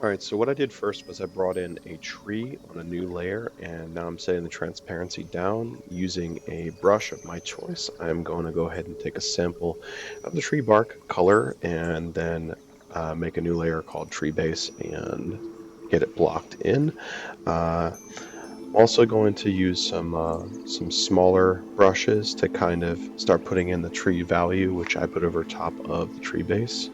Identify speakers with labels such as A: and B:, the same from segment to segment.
A: Alright, so what I did first was I brought in a tree on a new layer, and now I'm setting the transparency down using a brush of my choice. I'm going to go ahead and take a sample of the tree bark color and then make a new layer called tree base and get it blocked in. I'm also going to use some smaller brushes to kind of start putting in the tree value, which I put over top of the tree base.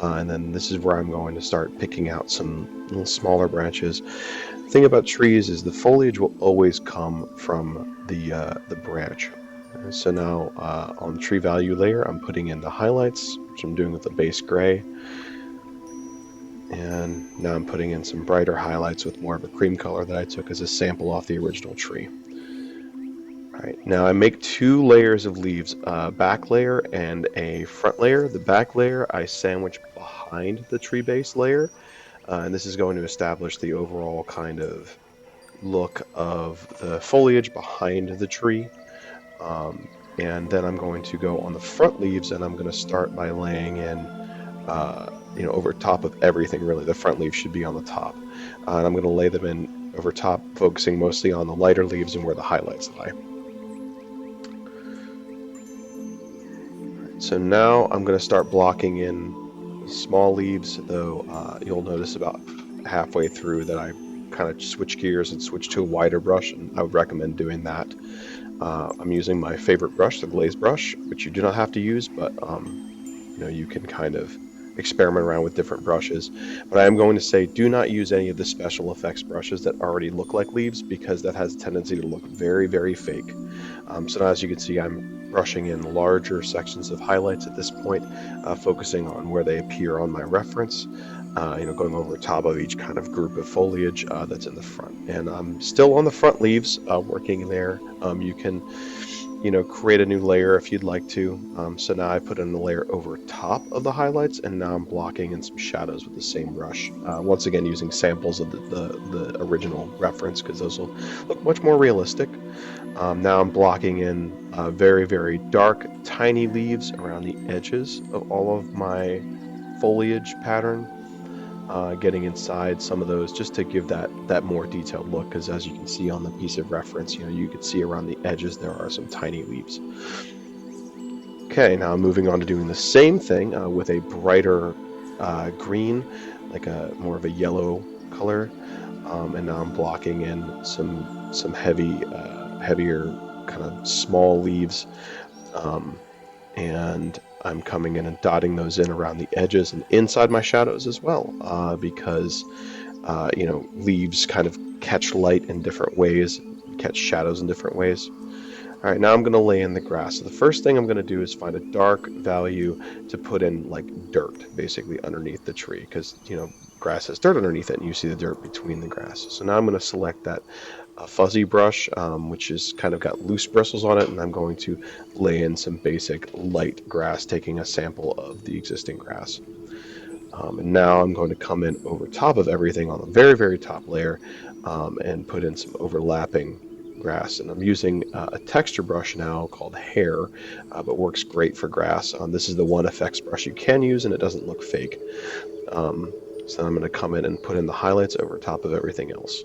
A: And then this is where I'm going to start picking out some little smaller branches. The thing about trees is the foliage will always come from the branch. So now on the tree value layer, I'm putting in the highlights, which I'm doing with the base gray. And now I'm putting in some brighter highlights with more of a cream color that I took as a sample off the original tree. Alright, now I make two layers of leaves, a back layer and a front layer. The back layer I sandwich behind the tree base layer, and this is going to establish the overall kind of look of the foliage behind the tree. And then I'm going to go on the front leaves, and I'm going to start by laying in, over top of everything, really. The front leaves should be on the top. And I'm going to lay them in over top, focusing mostly on the lighter leaves and where the highlights lie. So now I'm going to start blocking in small leaves, though you'll notice about halfway through that I kind of switch gears and switch to a wider brush, and I would recommend doing that. I'm using my favorite brush, the glaze brush, which you do not have to use, but you can kind of experiment around with different brushes. But I am going to say do not use any of the special effects brushes that already look like leaves, because that has a tendency to look very, very fake. So now, as you can see, I'm brushing in larger sections of highlights at this point, focusing on where they appear on my reference, going over top of each kind of group of foliage that's in the front. And I'm still on the front leaves, working there. You can create a new layer if you'd like to. So now I put in the layer over top of the highlights, and now I'm blocking in some shadows with the same brush. Once again, using samples of the original reference, because those will look much more realistic. Now I'm blocking in very, very dark, tiny leaves around the edges of all of my foliage pattern. Getting inside some of those just to give that more detailed look, because as you can see on the piece of reference, you can see around the edges there are some tiny leaves. Okay, now I'm moving on to doing the same thing with a brighter green, like a more of a yellow color, and now I'm blocking in some heavier kind of small leaves, and I'm coming in and dotting those in around the edges and inside my shadows as well, because leaves kind of catch light in different ways, catch shadows in different ways. All right, now I'm going to lay in the grass. So the first thing I'm going to do is find a dark value to put in, like dirt, basically underneath the tree, because grass has dirt underneath it, and you see the dirt between the grass. So now I'm going to select that fuzzy brush, which is kind of got loose bristles on it, and I'm going to lay in some basic light grass, taking a sample of the existing grass. And now I'm going to come in over top of everything on the very, very top layer, and put in some overlapping grass. And I'm using a texture brush now called Hair, but works great for grass. This is the one effects brush you can use, and it doesn't look fake. So I'm going to come in and put in the highlights over top of everything else.